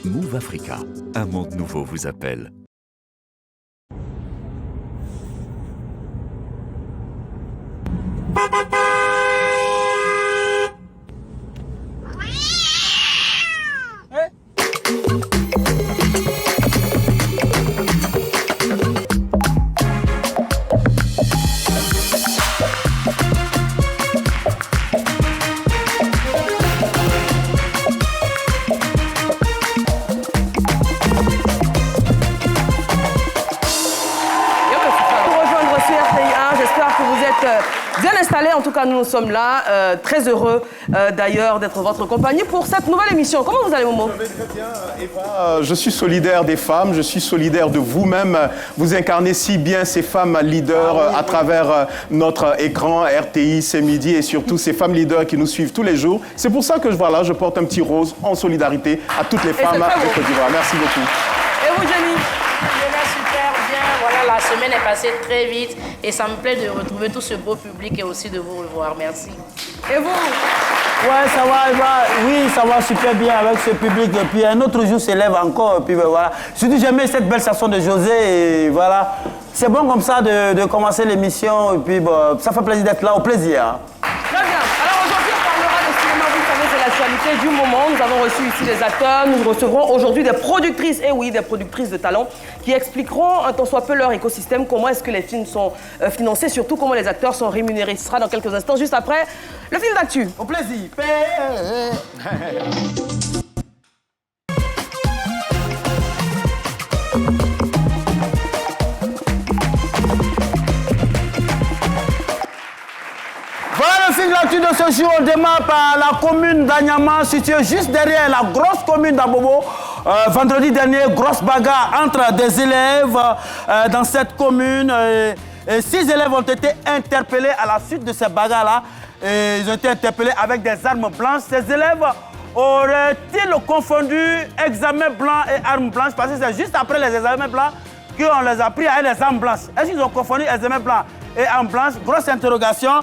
Move Africa, un monde nouveau vous appelle. Bien installés, en tout cas nous sommes là, très heureux d'ailleurs d'être votre compagnie pour cette nouvelle émission. Comment vous allez Momo? Je vais très bien Eva, je suis solidaire des femmes, je suis solidaire de vous-même. Vous incarnez si bien ces femmes leaders à travers notre écran RTI, c'est midi et surtout ces femmes leaders qui nous suivent tous les jours. C'est pour ça que voilà, je porte un petit rose en solidarité à toutes les femmes de Côte d'Ivoire. Merci beaucoup. Et vous Jenny? Super bien, voilà, la semaine est passée très vite et ça me plaît de retrouver tout ce beau public et aussi de vous revoir. Merci. Et vous? Ouais, ça va, oui, ça va super bien avec ce public. Et puis un autre jour s'élève encore. Et puis voilà. Surtout, j'aimais cette belle chanson de José. Et voilà. C'est bon comme ça de commencer l'émission. Et puis bon, ça fait plaisir d'être là, au plaisir. Très bien. Alors aujourd'hui, on parlera de cinéma. Vous savez, c'est l'actualité du moment. Nous avons reçu ici des acteurs. Nous recevrons aujourd'hui des productrices, et oui, des productrices de talent, qui expliqueront un tant soit peu leur écosystème, comment est-ce que les films sont financés, surtout comment les acteurs sont rémunérés. Ce sera dans quelques instants, juste après le film d'actu. Au plaisir. Voilà le film d'actu de ce jour. On démarre par la commune d'Anyama, située juste derrière la grosse commune d'Abobo. Vendredi dernier, grosse bagarre entre des élèves dans cette commune. Et 6 élèves ont été interpellés à la suite de ces bagarres-là. Ils ont été interpellés avec des armes blanches. Ces élèves auraient-ils confondu examen blanc et armes blanches? Parce que c'est juste après les examens blancs qu'on les a pris avec les armes blanches. Est-ce qu'ils ont confondu examen blanc et armes blanches? Grosse interrogation.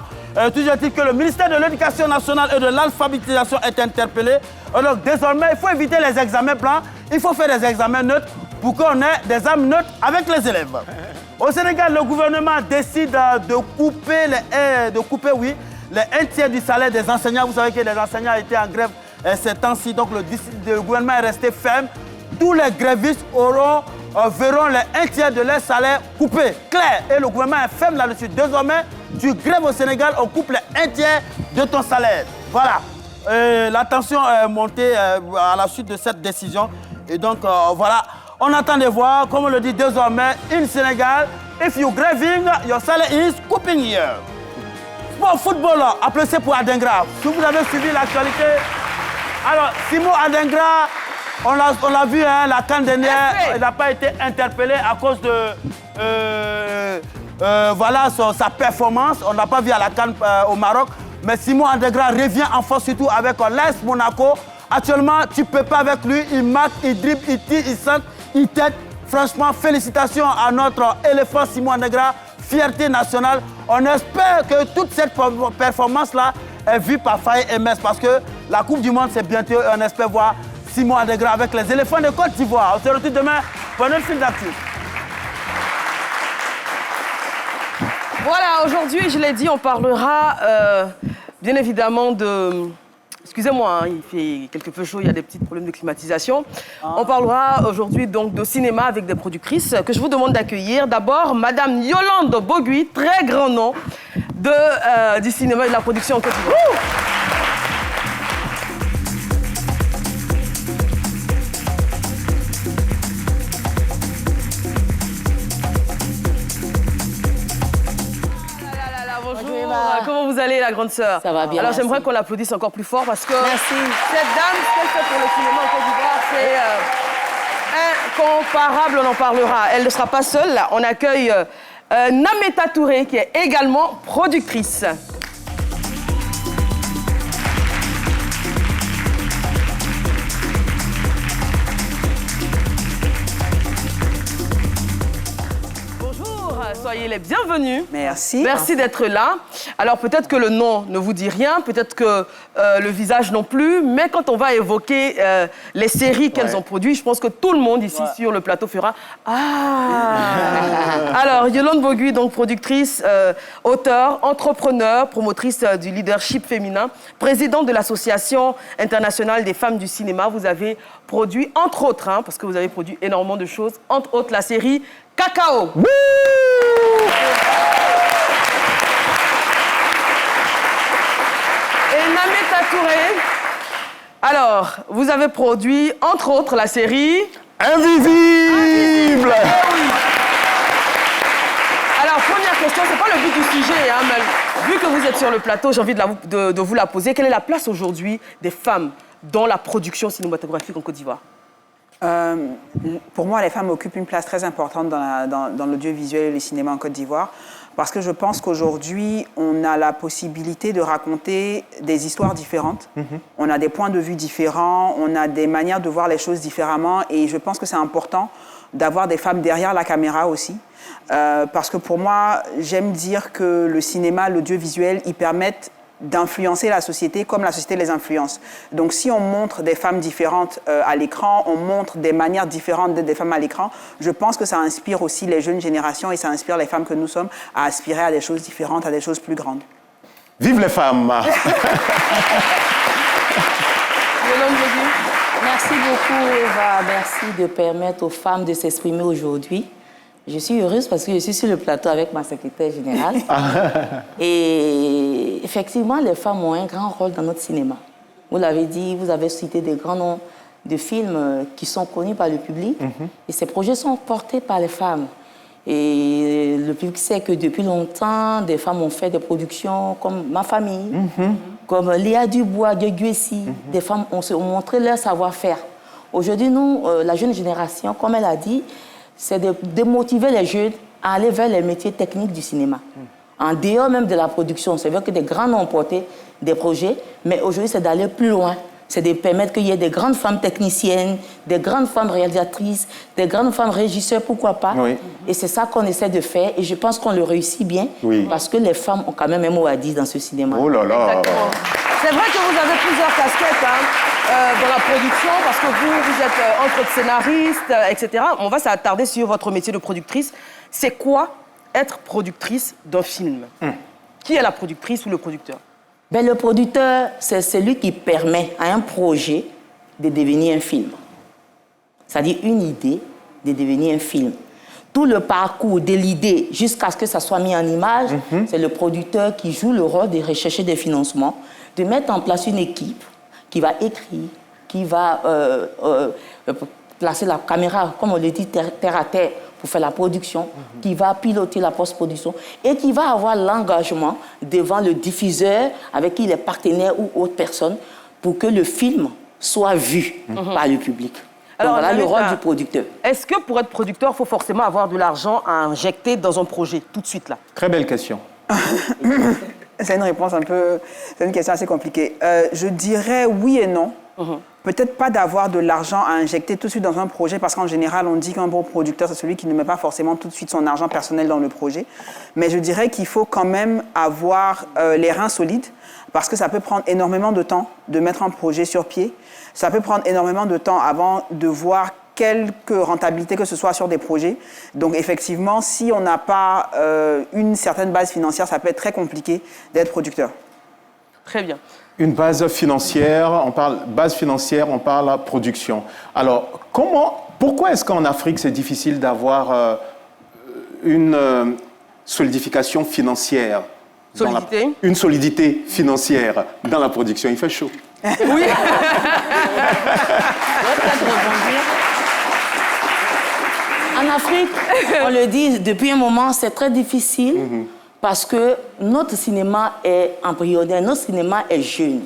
Toujours dit que le ministère de l'Éducation nationale et de l'alphabétisation est interpellé. Donc désormais, il faut éviter les examens blancs. Il faut faire des examens neutres pour qu'on ait des armes neutres avec les élèves. Au Sénégal, le gouvernement décide de couper les 1/3 du salaire des enseignants. Vous savez que les enseignants étaient en grève ces temps-ci. Donc le gouvernement est resté ferme. Tous les grévistes verront les 1/3 de leur salaire coupé. Clair. Et le gouvernement est ferme là-dessus. Désormais, tu grèves au Sénégal, on coupe les 1/3 de ton salaire. Voilà. La tension est montée à la suite de cette décision. Et donc, voilà. On attend de voir, comme on le dit désormais, in Sénégal, if you graving, your salary is couping here. Sport football, applaudissez pour Adingra. Si vous avez suivi l'actualité, alors Simon Adingra, on l'a vu, hein, la CAN dernière, il n'a pas été interpellé à cause de voilà, sa performance. On n'a pas vu à la CAN au Maroc. Mais Simon Adingra revient en force, surtout avec l'AS Monaco. Actuellement, tu ne peux pas avec lui. Il marque, il dribble, il tire, il centre, il tête. Franchement, félicitations à notre éléphant Simon Adingra. Fierté nationale. On espère que toute cette performance-là est vue par Faye MS parce que la Coupe du Monde, c'est bientôt. On espère voir Simon Adingra avec les éléphants de Côte d'Ivoire. On se retrouve demain pour un film d'actu. Voilà, aujourd'hui, je l'ai dit, on parlera bien évidemment de... Excusez-moi, hein, il fait quelque peu chaud, il y a des petits problèmes de climatisation. On parlera aujourd'hui donc de cinéma avec des productrices que je vous demande d'accueillir. D'abord, Madame Yolande Bogui, très grand nom du cinéma et de la production en Côte d'Ivoire. Comment vous allez, la grande sœur? Ça va bien. Alors j'aimerais qu'on l'applaudisse encore plus fort parce que cette dame, ce qu'elle fait pour le cinéma en Côte d'Ivoire, c'est incomparable, on en parlera. Elle ne sera pas seule, là. On accueille Nameta Touré, qui est également productrice. soyez les bienvenus. Merci. Merci d'être là. Alors peut-être que le nom ne vous dit rien, peut-être que le visage non plus, mais quand on va évoquer les séries qu'elles ont produites, je pense que tout le monde ici sur le plateau fera « Ah !» Alors, Yolande Boguy, donc productrice, auteure, entrepreneur, promotrice du leadership féminin, présidente de l'Association internationale des femmes du cinéma. Vous avez produit, entre autres, parce que vous avez produit énormément de choses, entre autres la série Cacao. Wouh! Et Namita Touré. Alors, vous avez produit, entre autres, la série Invisible. Eh oui. Alors, première question, c'est pas le but du sujet, mais vu que vous êtes sur le plateau, j'ai envie de vous la poser. Quelle est la place aujourd'hui des femmes dans la production cinématographique en Côte d'Ivoire? Pour moi, les femmes occupent une place très importante dans l'audiovisuel et le cinéma en Côte d'Ivoire parce que je pense qu'aujourd'hui, on a la possibilité de raconter des histoires différentes. On a des points de vue différents, on a des manières de voir les choses différemment et je pense que c'est important d'avoir des femmes derrière la caméra aussi. Parce que pour moi, j'aime dire que le cinéma, l'audiovisuel, ils permettent d'influencer la société comme la société les influence. Donc si on montre des femmes différentes à l'écran, on montre des manières différentes d'être des femmes à l'écran, je pense que ça inspire aussi les jeunes générations et ça inspire les femmes que nous sommes à aspirer à des choses différentes, à des choses plus grandes. Vive les femmes. Merci beaucoup Eva, merci de permettre aux femmes de s'exprimer aujourd'hui. Je suis heureuse parce que je suis sur le plateau avec ma secrétaire générale. Et effectivement, les femmes ont un grand rôle dans notre cinéma. Vous l'avez dit, vous avez cité des grands noms de films qui sont connus par le public. Et ces projets sont portés par les femmes. Et le public sait que depuis longtemps, des femmes ont fait des productions comme Ma Famille, comme Léa Dubois, de Guessi. Des femmes ont montré leur savoir-faire. Aujourd'hui, nous, la jeune génération, comme elle a dit, c'est de motiver les jeunes à aller vers les métiers techniques du cinéma. En dehors même de la production, c'est vrai que des grands ont porté des projets, mais aujourd'hui, c'est d'aller plus loin. C'est de permettre qu'il y ait des grandes femmes techniciennes, des grandes femmes réalisatrices, des grandes femmes régisseurs, pourquoi pas. Et c'est ça qu'on essaie de faire, et je pense qu'on le réussit bien, parce que les femmes ont quand même un mot à dire dans ce cinéma. Oh là là. Exactement. C'est vrai que vous avez plusieurs casquettes dans la production, parce que vous êtes entre autres scénariste, etc. On va s'attarder sur votre métier de productrice. C'est quoi être productrice d'un film? Qui est la productrice ou le producteur? Ben, le producteur, c'est celui qui permet à un projet de devenir un film. C'est-à-dire une idée de devenir un film. Tout le parcours de l'idée jusqu'à ce que ça soit mis en image, c'est le producteur qui joue le rôle de rechercher des financements, de mettre en place une équipe qui va écrire, qui va placer la caméra, comme on le dit, terre à terre pour faire la production, qui va piloter la post-production et qui va avoir l'engagement devant le diffuseur avec qui il est partenaire ou autre personne pour que le film soit vu par le public. Alors, donc, voilà le rôle du producteur. Est-ce que pour être producteur, il faut forcément avoir de l'argent à injecter dans un projet tout de suite là? Très belle question. C'est une réponse c'est une question assez compliquée. Je dirais oui et non. Peut-être pas d'avoir de l'argent à injecter tout de suite dans un projet, parce qu'en général, on dit qu'un bon producteur, c'est celui qui ne met pas forcément tout de suite son argent personnel dans le projet. Mais je dirais qu'il faut quand même avoir les reins solides, parce que ça peut prendre énormément de temps de mettre un projet sur pied. Ça peut prendre énormément de temps avant de voir quelque rentabilité que ce soit sur des projets. Donc effectivement, si on n'a pas une certaine base financière, ça peut être très compliqué d'être producteur. Très bien. Une base financière, on parle base financière, on parle production. Alors, pourquoi est-ce qu'en Afrique, c'est difficile d'avoir une solidification financière? Une solidité financière dans la production. Il fait chaud. Oui. En Afrique, on le dit depuis un moment, c'est très difficile parce que notre cinéma est embryonnaire, notre cinéma est jeune.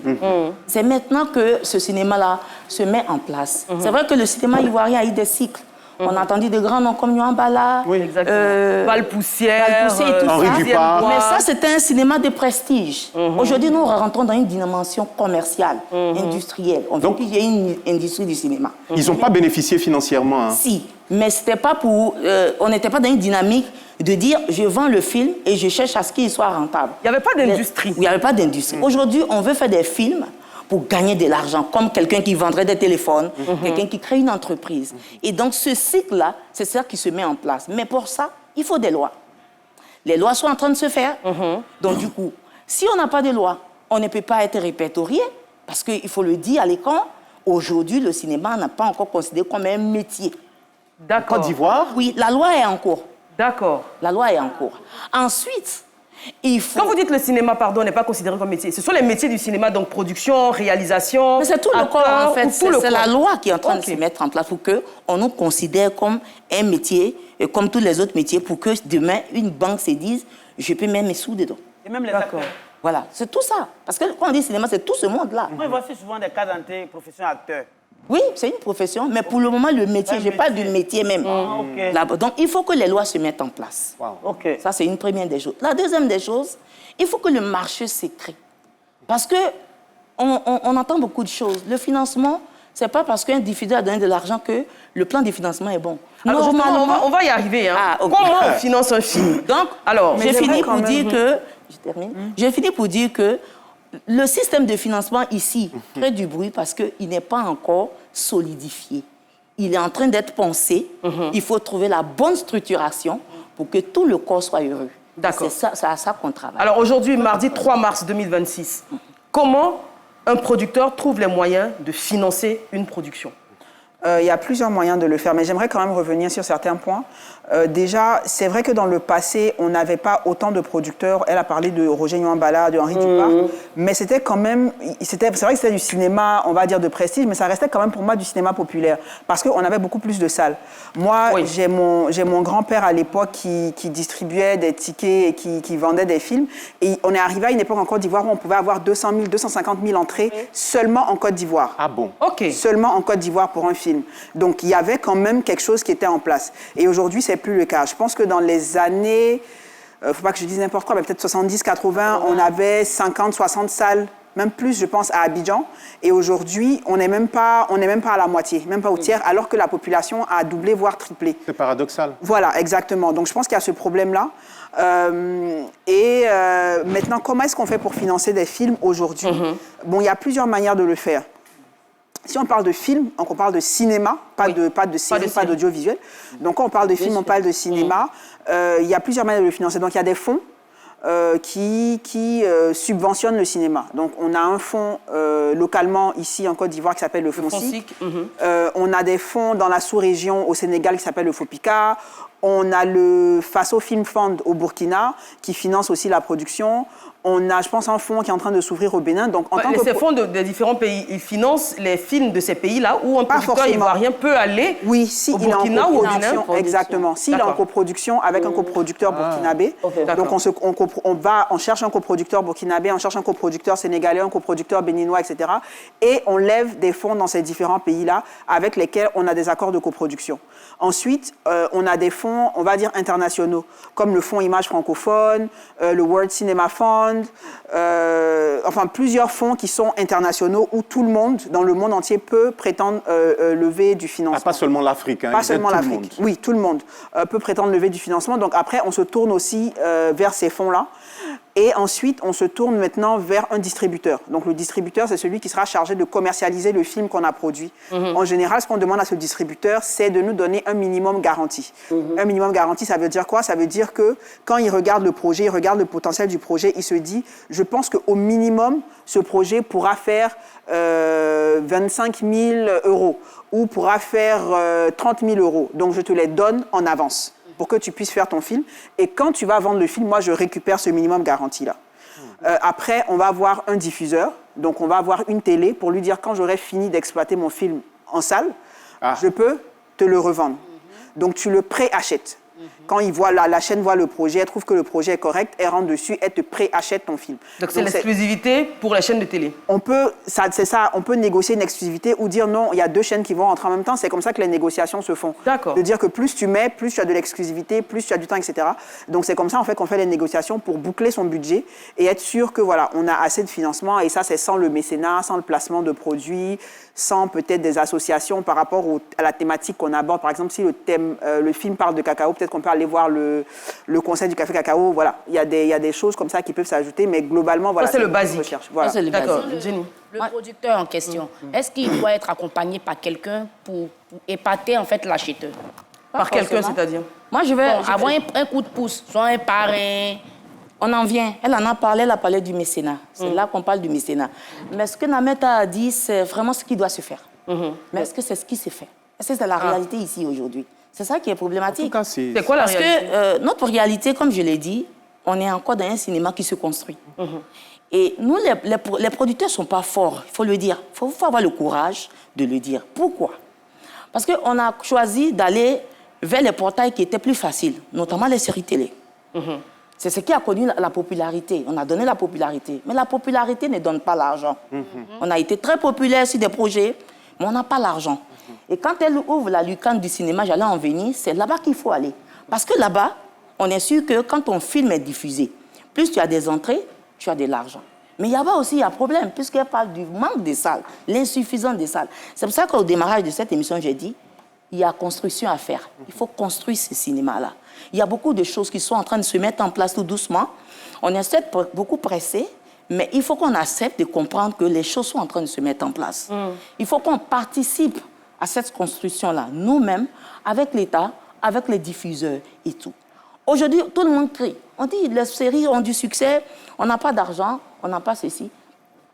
C'est maintenant que ce cinéma-là se met en place. C'est vrai que le cinéma ivoirien a eu des cycles. On a entendu des grands noms comme Nyambala. Oui, exactement. Val Poussière, et tout Henri ça. Dupart. Mais ça, c'était un cinéma de prestige. Aujourd'hui, nous rentrons dans une dimension commerciale, industrielle. On veut qu'il y ait une industrie du cinéma. Ils n'ont pas bénéficié financièrement. Hein. Si, mais c'était pas pour... on n'était pas dans une dynamique de dire je vends le film et je cherche à ce qu'il soit rentable. Il n'y avait pas d'industrie. Il n'y avait pas d'industrie. Aujourd'hui, on veut faire des films pour gagner de l'argent, comme quelqu'un qui vendrait des téléphones, quelqu'un qui crée une entreprise. Et donc, ce cycle-là, c'est ça qui se met en place. Mais pour ça, il faut des lois. Les lois sont en train de se faire. Donc, du coup, si on n'a pas de loi, on ne peut pas être répertorié, parce qu'il faut le dire à l'écran, aujourd'hui, le cinéma n'a pas encore considéré comme un métier. D'accord. Côte d'Ivoire? Oui, la loi est en cours. D'accord. La loi est en cours. Ensuite, il faut... Quand vous dites le cinéma, pardon, n'est pas considéré comme métier, ce sont les métiers du cinéma, donc production, réalisation, Mais c'est tout le corps, en fait. C'est la loi qui est en train de se Ok. mettre en place pour qu'on nous considère comme un métier, et comme tous les autres métiers, pour que demain, une banque se dise, je peux mettre mes sous dedans. Et même les D'accord. acteurs. Voilà, c'est tout ça. Parce que quand on dit cinéma, c'est tout ce monde-là. Moi, voici souvent des cas d'entrée profession acteur. Oui, c'est une profession, mais pour le moment, le métier, Un je parle métier. du métier même. ok. Là-bas. Donc, il faut que les lois se mettent en place. OK. Ça, c'est une première des choses. La deuxième des choses, il faut que le marché se crée. Parce que on entend beaucoup de choses. Le financement, c'est pas parce qu'un diffuseur a donné de l'argent que le plan de financement est bon. Alors justement, on va y arriver. Hein. Ah, ok. Comment on finance un film? Donc, Alors, j'ai j'aimerais fini quand pour même- dire que... Je termine. J'ai fini pour dire que le système de financement ici crée du bruit parce qu'il n'est pas encore solidifié. Il est en train d'être pensé. Il faut trouver la bonne structuration pour que tout le corps soit heureux. D'accord. C'est à ça qu'on travaille. alors aujourd'hui, mardi 3 mars 2026, comment un producteur trouve les moyens de financer une production? Il y a plusieurs moyens de le faire, mais j'aimerais quand même revenir sur certains points. Déjà, c'est vrai que dans le passé, on n'avait pas autant de producteurs. Elle a parlé de Roger Nyambala, de Henri Dupart, mais c'était quand même... C'est vrai que c'était du cinéma, on va dire, de prestige, mais ça restait quand même pour moi du cinéma populaire, parce qu'on avait beaucoup plus de salles. Moi, Oui. j'ai mon grand-père à l'époque qui distribuait des tickets et qui vendait des films. Et on est arrivé à une époque en Côte d'Ivoire où on pouvait avoir 200 000, 250 000 entrées seulement en Côte d'Ivoire. Ah bon? Ok. Seulement en Côte d'Ivoire pour un film. Donc, il y avait quand même quelque chose qui était en place. Et aujourd'hui, c'est plus le cas. Je pense que dans les années, faut pas que je dise n'importe quoi, mais peut-être 70, 80, on avait 50, 60 salles, même plus, je pense, à Abidjan. Et aujourd'hui, on n'est même pas à la moitié, même pas au tiers, alors que la population a doublé, voire triplé. C'est paradoxal. Voilà, exactement. Donc, je pense qu'il y a ce problème-là. Maintenant, comment est-ce qu'on fait pour financer des films aujourd'hui? Bon, il y a plusieurs manières de le faire. Si on parle de film, donc on parle de cinéma, pas de série, pas d'audiovisuel. Donc quand on parle de film, on parle de cinéma. Il y a plusieurs manières de le financer. Donc il y a des fonds qui subventionnent le cinéma. Donc on a un fonds localement ici en Côte d'Ivoire qui s'appelle le FONSIC. On a des fonds dans la sous-région au Sénégal qui s'appelle le FOPICA. On a le Faso Film Fund au Burkina qui finance aussi la production. On a, je pense, un fonds qui est en train de s'ouvrir au Bénin. Donc, Ces fonds des différents pays, ils financent les films de ces pays-là où un producteur forcément. ivoirien peut aller oui, si au il est en Burkina ou au Bénin. coproduction, exactement. S'il est en coproduction avec un coproducteur burkinabé, donc on cherche un coproducteur burkinabé, on cherche un coproducteur sénégalais, un coproducteur béninois, etc. Et on lève des fonds dans ces différents pays-là avec lesquels on a des accords de coproduction. Ensuite, on a des fonds, on va dire, internationaux, comme le Fonds Images francophone, le World Cinema Fund, enfin plusieurs fonds qui sont internationaux où tout le monde, dans le monde entier, peut prétendre lever du financement. Ah, pas seulement l'Afrique. Hein, Pas seulement tout le l'Afrique. monde. Oui, tout le monde peut prétendre lever du financement. Donc après, on se tourne aussi vers ces fonds-là. Et ensuite, on se tourne maintenant vers un distributeur. Donc le distributeur, c'est celui qui sera chargé de commercialiser le film qu'on a produit. En général, ce qu'on demande à ce distributeur, c'est de nous donner un minimum garanti. Un minimum garanti, ça veut dire quoi? Ça veut dire que quand il regarde le projet, il regarde le potentiel du projet, il se dit, je pense qu'au minimum, ce projet pourra faire 25 000 euros ou pourra faire 30 000 euros. Donc je te les donne en avance pour que tu puisses faire ton film. Et quand tu vas vendre le film, moi, je récupère ce minimum garanti-là. Après, on va avoir un diffuseur. Donc, on va avoir une télé pour lui dire, quand j'aurai fini d'exploiter mon film en salle, je peux te le revendre. Donc, tu le préachètes. Quand ils voient la chaîne voit le projet, elle trouve que le projet est correct, elle rentre dessus, elle te préachète ton film. Donc c'est l'exclusivité pour la chaîne de télé. On peut, c'est ça, on peut négocier une exclusivité ou dire non, il y a 2 chaînes qui vont rentrer en même temps. C'est comme ça que les négociations se font. D'accord. De dire que plus tu mets, plus tu as de l'exclusivité, plus tu as du temps, etc. Donc c'est comme ça en fait qu'on fait les négociations pour boucler son budget et être sûr que voilà, on a assez de financement. Et ça, c'est sans le mécénat, sans le placement de produits, sans peut-être des associations par rapport à la thématique qu'on aborde. Par exemple, si le film parle de cacao, peut-être qu'on peut aller voir le conseil du café cacao. Voilà, il y a des choses comme ça qui peuvent s'ajouter, mais globalement, voilà. Ça, c'est le basique. Voilà. D'accord, Jenny. Le producteur en question, est-ce qu'il doit être accompagné par quelqu'un pour épater en fait l'acheteur? Par quelqu'un, c'est-à-dire? Moi, je vais avoir un coup de pouce, soit un parrain. On en vient. Elle en a parlé du mécénat. C'est là qu'on parle du mécénat. Mais ce que Nameta a dit, c'est vraiment ce qui doit se faire. Mais est-ce que c'est ce qui se fait? Est-ce que c'est la réalité ici aujourd'hui? C'est ça qui est problématique. En tout cas, c'est quoi la réalité? Parce que notre réalité, comme je l'ai dit, on est encore dans un cinéma qui se construit. Et nous, les producteurs ne sont pas forts, il faut le dire. Il faut avoir le courage de le dire. Pourquoi? Parce qu'on a choisi d'aller vers les portails qui étaient plus faciles, notamment les séries télé. C'est ce qui a connu la popularité. On a donné la popularité. Mais la popularité ne donne pas l'argent. On a été très populaire sur des projets, mais on n'a pas l'argent. Et quand elle ouvre la lucarne du cinéma, j'allais en venir, c'est là-bas qu'il faut aller. Parce que là-bas, on est sûr que quand ton film est diffusé, plus tu as des entrées, tu as de l'argent. Mais là-bas aussi, il y a un problème, puisqu'elle parle du manque des salles, l'insuffisance des salles. C'est pour ça qu'au démarrage de cette émission, j'ai dit, il y a construction à faire. Il faut construire ce cinéma-là. Il y a beaucoup de choses qui sont en train de se mettre en place tout doucement. On est certes beaucoup pressé, mais il faut qu'on accepte de comprendre que les choses sont en train de se mettre en place. Il faut qu'on participe à cette construction-là, nous-mêmes, avec l'État, avec les diffuseurs et tout. Aujourd'hui, tout le monde crie. On dit les séries ont du succès, on n'a pas d'argent, on n'a pas ceci.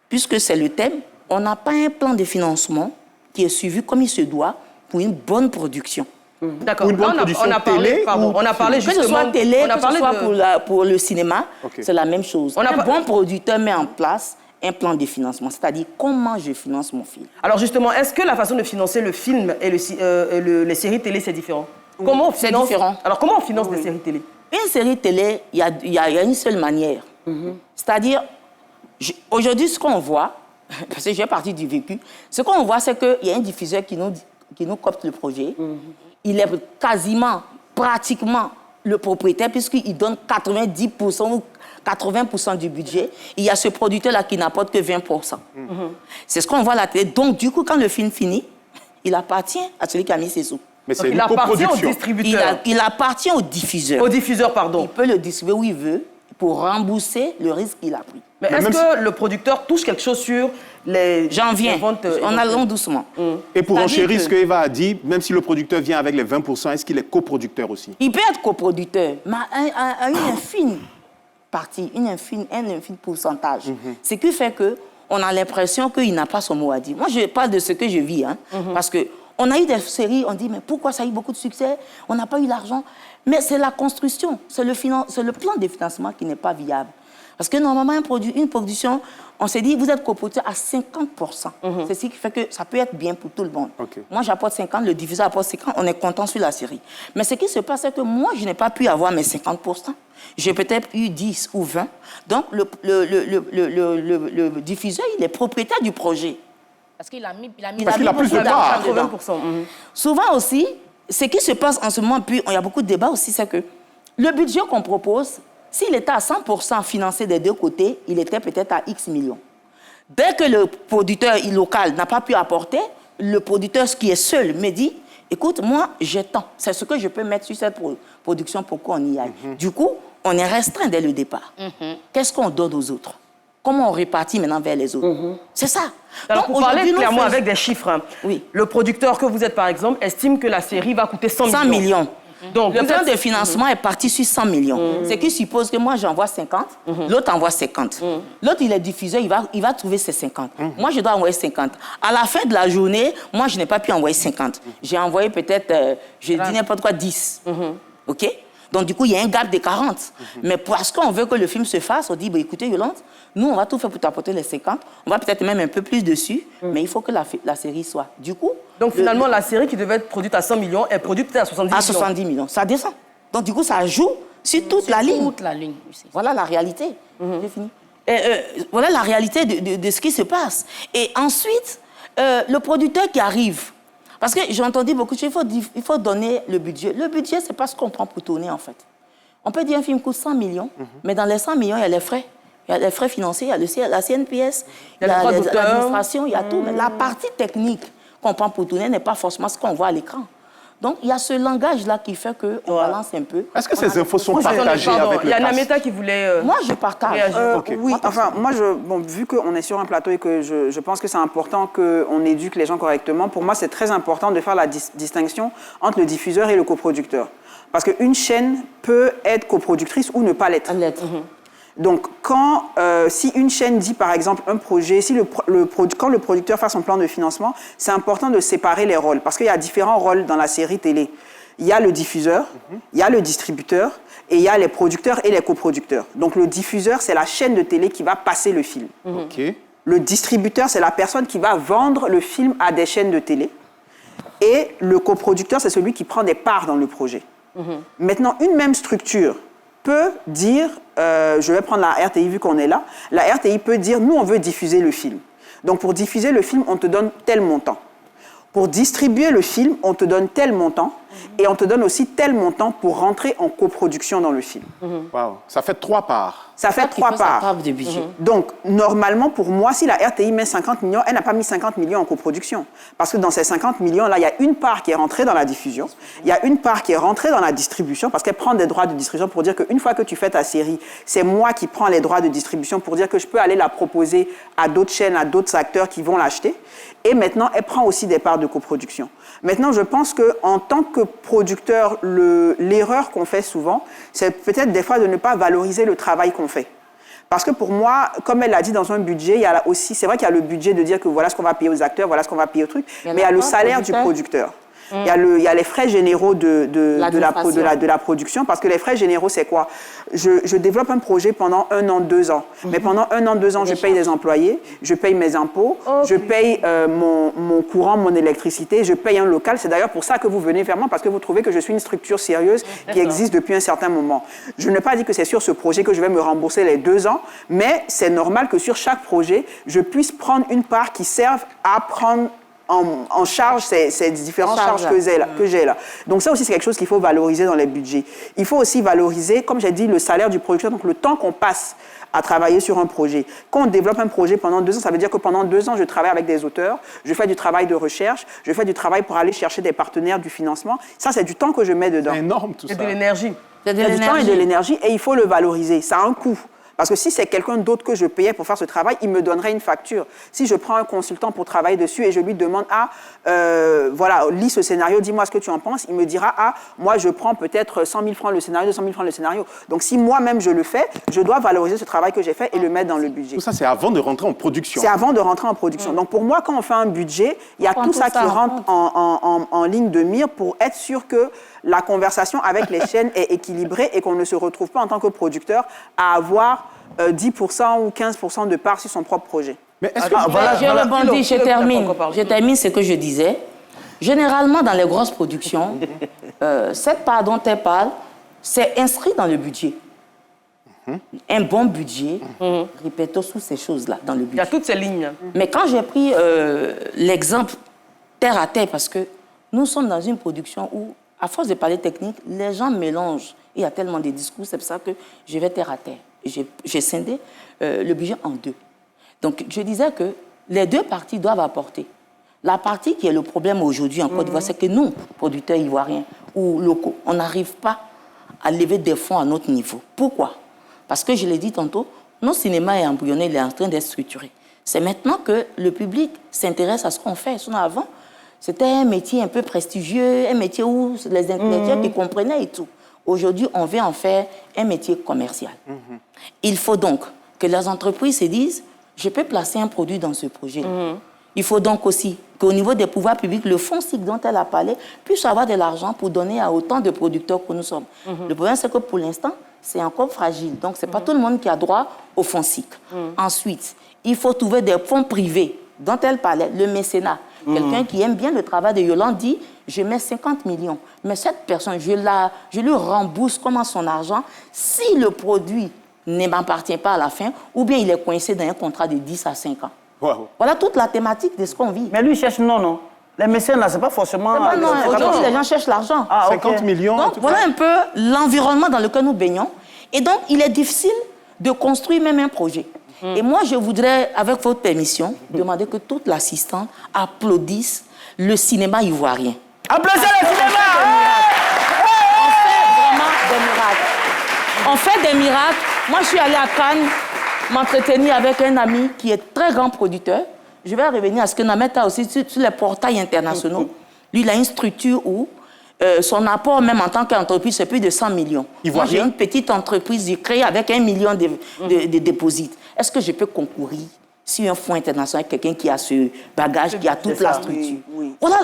Puisque c'est le thème, on n'a pas un plan de financement qui est suivi comme il se doit pour une bonne production. D'accord. Une bonne production télé on a parlé justement... Que ce soit télé, on a que ce parlé soit pour le cinéma, c'est la même chose. On a Un bon producteur met en place un plan de financement, c'est-à-dire comment je finance mon film. Alors justement, est-ce que la façon de financer le film et les séries télé, c'est différent? Comment on finance... différent. Alors comment on finance des séries télé? Une série télé, il y a une seule manière. C'est-à-dire, aujourd'hui, ce qu'on voit, parce que j'ai parti du vécu, ce qu'on voit, c'est qu'il y a un diffuseur qui nous copte le projet. Il est quasiment, pratiquement le propriétaire, puisqu'il donne 90% ou 80% du budget. Il y a ce producteur-là qui n'apporte que 20%. C'est ce qu'on voit à la télé. Donc, du coup, quand le film finit, il appartient à celui qui a mis ses sous. Mais c'est il une appartient au coproduction. distributeur. Il appartient au diffuseur. Au diffuseur, pardon. Il peut le distribuer où il veut pour rembourser le risque qu'il a pris. Mais est-ce que le producteur touche quelque chose sur les ventes? On allons doucement. Et pour C'est-à-dire enchérir ce que- que Eva a dit, même si le producteur vient avec les 20%, est-ce qu'il est coproducteur aussi? Il peut être coproducteur, mais à une infime partie, un infime pourcentage. Ce qui fait qu'on a l'impression qu'il n'a pas son mot à dire. Moi, je parle de ce que je vis, parce qu'on a eu des séries, on dit, mais pourquoi ça a eu beaucoup de succès? On n'a pas eu l'argent. Mais c'est la construction, c'est le plan de financement qui n'est pas viable. Parce que normalement, une production, on s'est dit, vous êtes coproducteur à 50%. C'est ce qui fait que ça peut être bien pour tout le monde. Moi, j'apporte 50, le diffuseur apporte 50, on est content sur la série. Mais ce qui se passe, c'est que moi, je n'ai pas pu avoir mes 50%. J'ai peut-être eu 10 ou 20. Donc, le diffuseur, il est propriétaire du projet. Parce qu'il a mis Parce qu'il a plus de beaucoup part. d'argent dedans. 80%. Souvent aussi, ce qui se passe en ce moment, puis il y a beaucoup de débats aussi, c'est que le budget qu'on propose, s'il était à 100% financé des deux côtés, il était peut-être à X millions. Dès que le producteur local n'a pas pu apporter, le producteur qui est seul me dit, écoute, moi, j'ai tant. C'est ce que je peux mettre sur cette production pour qu'on y aille. Du coup, on est restreint dès le départ. Qu'est-ce qu'on donne aux autres? Comment on répartit maintenant vers les autres? C'est ça. Alors, Donc, pour parler aujourd'hui, nous clairement faisons- avec des chiffres, Oui. le producteur que vous êtes, par exemple, estime que la série va coûter 100 millions. 100 millions. Donc, Le vous plan êtes- de financement est parti sur 100 millions. Ce qui suppose que moi, j'envoie 50, l'autre envoie 50. L'autre, il est diffuseur, il va trouver ses 50. Moi, je dois envoyer 50. À la fin de la journée, moi, je n'ai pas pu envoyer 50. J'ai envoyé peut-être, je dis n'importe quoi, 10. OK? Donc, du coup, il y a un gap de 40. Mais parce qu'on veut que le film se fasse, on dit, bah, écoutez, Yolande, nous, on va tout faire pour t'apporter les 50. On va peut-être même un peu plus dessus, mais il faut que la série soit. Du coup... Donc, finalement, la série qui devait être produite à 100 millions est produite peut-être à 70 à millions. 70 millions. Ça descend. Donc, du coup, ça joue sur toute la ligne. Toute la ligne. Voilà la réalité. J'ai fini. Voilà la réalité de ce qui se passe. Et ensuite, le producteur qui arrive. Parce que j'ai entendu beaucoup de choses, il faut donner le budget. Le budget, c'est pas ce qu'on prend pour tourner, en fait. On peut dire un film coûte 100 millions, mais dans les 100 millions, il y a les frais. Il y a les frais financiers, il y a la CNPS, il y a l'administration, il y a tout. Mais la partie technique qu'on prend pour tourner n'est pas forcément ce qu'on voit à l'écran. Donc, il y a ce langage-là qui fait qu'on balance un peu. Est-ce que ces infos sont partagées avec le Il y a cast? Nameta qui voulait... Moi, je partage. Oui, enfin, moi, vu qu'on est sur un plateau et que je pense que c'est important qu'on éduque les gens correctement, pour moi, c'est très important de faire la distinction entre le diffuseur et le coproducteur. Parce qu'une chaîne peut être coproductrice ou ne pas l'être. Donc, si une chaîne dit, par exemple, un projet, quand le producteur fait son plan de financement, c'est important de séparer les rôles. Parce qu'il y a différents rôles dans la série télé. Il y a le diffuseur, il y a le distributeur, et il y a les producteurs et les coproducteurs. Donc, le diffuseur, c'est la chaîne de télé qui va passer le film. Le distributeur, c'est la personne qui va vendre le film à des chaînes de télé. Et le coproducteur, c'est celui qui prend des parts dans le projet. Maintenant, une même structure peut dire, je vais prendre la RTI vu qu'on est là, la RTI peut dire, nous on veut diffuser le film. Donc pour diffuser le film, on te donne tel montant. Pour distribuer le film, on te donne tel montant et on te donne aussi tel montant pour rentrer en coproduction dans le film. Wow. Ça fait 3 parts. Ça fait 3 parts. Part de budget. Donc, normalement, pour moi, si la RTI met 50 millions, elle n'a pas mis 50 millions en coproduction. Parce que dans ces 50 millions-là, il y a une part qui est rentrée dans la diffusion, il y a une part qui est rentrée dans la distribution, parce qu'elle prend des droits de distribution pour dire qu'une fois que tu fais ta série, c'est moi qui prends les droits de distribution pour dire que je peux aller la proposer à d'autres chaînes, à d'autres acteurs qui vont l'acheter. Et maintenant, elle prend aussi des parts de coproduction. Maintenant, je pense qu'en tant que producteur, l'erreur qu'on fait souvent, c'est peut-être des fois de ne pas valoriser le travail qu'on fait. Parce que pour moi, comme elle l'a dit dans un budget, il y a aussi, c'est vrai qu'il y a le budget de dire que voilà ce qu'on va payer aux acteurs, voilà ce qu'on va payer aux trucs, mais il y a le salaire du producteur. Il y a les frais généraux de la production, parce que les frais généraux, c'est quoi? Je développe un projet pendant 1 an, 2 ans. Mais pendant 1 an, 2 ans, je paye des employés, je paye mes impôts, je paye mon courant, mon électricité, je paye un local. C'est d'ailleurs pour ça que vous venez vers moi, parce que vous trouvez que je suis une structure sérieuse qui existe depuis un certain moment. Je n'ai pas dit que c'est sur ce projet que je vais me rembourser les 2 ans, mais c'est normal que sur chaque projet, je puisse prendre une part qui serve à prendre en charge ces différentes charges que j'ai là. Donc ça aussi, c'est quelque chose qu'il faut valoriser dans les budgets. Il faut aussi valoriser, comme j'ai dit, le salaire du producteur, donc le temps qu'on passe à travailler sur un projet. Quand on développe un projet pendant 2 ans, ça veut dire que pendant 2 ans, je travaille avec des auteurs, je fais du travail de recherche, je fais du travail pour aller chercher des partenaires du financement. Ça, c'est du temps que je mets dedans. C'est énorme tout ça. C'est de l'énergie. Il y a du temps et de l'énergie et il faut le valoriser. Ça a un coût. Parce que si c'est quelqu'un d'autre que je payais pour faire ce travail, il me donnerait une facture. Si je prends un consultant pour travailler dessus et je lui demande, voilà, lis ce scénario, dis-moi ce que tu en penses, il me dira, moi je prends peut-être 100 000 francs le scénario, 200 000 francs le scénario. Donc si moi-même je le fais, je dois valoriser ce travail que j'ai fait et le mettre dans le budget. Tout ça, c'est avant de rentrer en production. C'est avant de rentrer en production. Donc pour moi, quand on fait un budget, il y a tout ça qui rentre en ligne de mire pour être sûr que la conversation avec les chaînes est équilibrée et qu'on ne se retrouve pas en tant que producteur à avoir 10% ou 15% de part sur son propre projet. Mais est-ce que... Je rebondis, je termine. Je termine ce que je disais. Généralement, dans les grosses productions, cette part dont elle parle, c'est inscrit dans le budget. Un bon budget, répétons sous ces choses-là, dans le budget. Il y a toutes ces lignes. Mais quand j'ai pris l'exemple terre à terre, parce que nous sommes dans une production où, à force de parler technique, les gens mélangent. Il y a tellement de discours, c'est pour ça que je vais terre à terre. J'ai scindé le budget en 2. Donc, je disais que les 2 parties doivent apporter. La partie qui est le problème aujourd'hui en Côte d'Ivoire, c'est que nous, producteurs ivoiriens ou locaux, on n'arrive pas à lever des fonds à notre niveau. Pourquoi? Parce que, je l'ai dit tantôt, notre cinéma est embryonnaire, il est en train d'être structuré. C'est maintenant que le public s'intéresse à ce qu'on fait. Sinon, avant, c'était un métier un peu prestigieux, un métier où les intellectuels qui comprenaient et tout. Aujourd'hui, on veut en faire un métier commercial. Il faut donc que les entreprises se disent, je peux placer un produit dans ce projet. Il faut donc aussi qu'au niveau des pouvoirs publics, le fonds SIC dont elle a parlé puisse avoir de l'argent pour donner à autant de producteurs que nous sommes. Le problème, c'est que pour l'instant, c'est encore fragile. Donc, ce n'est pas tout le monde qui a droit au fonds SIC. Ensuite, il faut trouver des fonds privés dont elle parlait, le mécénat. quelqu'un qui aime bien le travail de Yolande dit, je mets 50 millions. Mais cette personne, je lui rembourse comment son argent si le produit ne m'appartient pas à la fin ou bien il est coincé dans un contrat de 10 à 5 ans. Wow. Voilà toute la thématique de ce qu'on vit. Mais lui, il cherche non. Les mécènes, là, c'est pas forcément... Non, aujourd'hui, les gens cherchent l'argent. Ah, 50 millions. en Donc, tout voilà cas. un peu l'environnement dans lequel nous baignons. Et donc, il est difficile de construire même un projet. Et moi, je voudrais, avec votre permission, demander que toute l'assistance applaudisse le cinéma ivoirien. Applaudissez le cinéma! On fait vraiment des miracles. On fait des miracles. Moi, je suis allée à Cannes m'entretenir avec un ami qui est très grand producteur. Je vais revenir à ce que Namet a aussi sur les portails internationaux. Lui, il a une structure où son apport, même en tant qu'entreprise, c'est plus de 100 millions. Moi, j'ai une petite entreprise créée avec 1 million de déposits. Est-ce que je peux concourir sur un fonds international avec quelqu'un qui a ce bagage, qui a toute la structure? Voilà,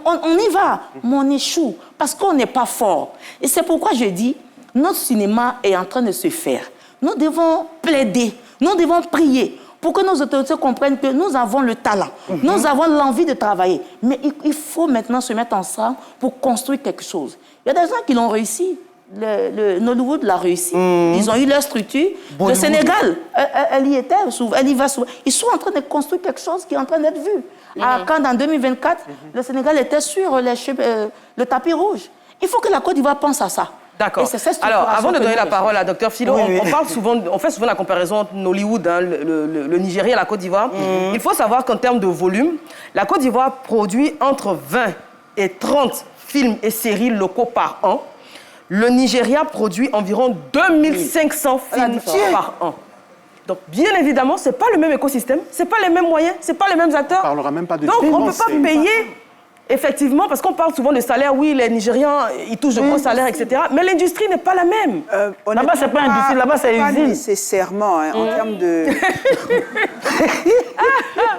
on y va, mais on échoue parce qu'on n'est pas fort. Et c'est pourquoi je dis, notre cinéma est en train de se faire. Nous devons plaider, nous devons prier pour que nos autorités comprennent que nous avons le talent, nous avons l'envie de travailler. Mais il faut maintenant se mettre ensemble pour construire quelque chose. Il y a des gens qui l'ont réussi. Le Nollywood l'a réussi. Ils ont eu leur structure. Le Sénégal, elle y était, elle y va souvent. Ils sont en train de construire quelque chose qui est en train d'être vu. Quand en 2024, le Sénégal était sur le tapis rouge. Il faut que la Côte d'Ivoire pense à ça. D'accord. Alors, avant de donner la parole à Dr Philo, on fait souvent la comparaison entre Nollywood, hein, le Nigeria et la Côte d'Ivoire. Il faut savoir qu'en termes de volume, la Côte d'Ivoire produit entre 20 et 30 films et séries locaux par an. Le Nigeria produit environ 2500 films par an. Donc, bien évidemment, ce n'est pas le même écosystème, ce n'est pas les mêmes moyens, ce n'est pas les mêmes acteurs. On ne parlera même pas de Donc, on ne peut pas financing. payer... Effectivement, parce qu'on parle souvent de salaire, oui, les Nigérians, ils touchent de gros salaires, etc. Mais l'industrie n'est pas la même. Là-bas, c'est pas industrie, là-bas, c'est Pas usine. nécessairement, hein, en termes de...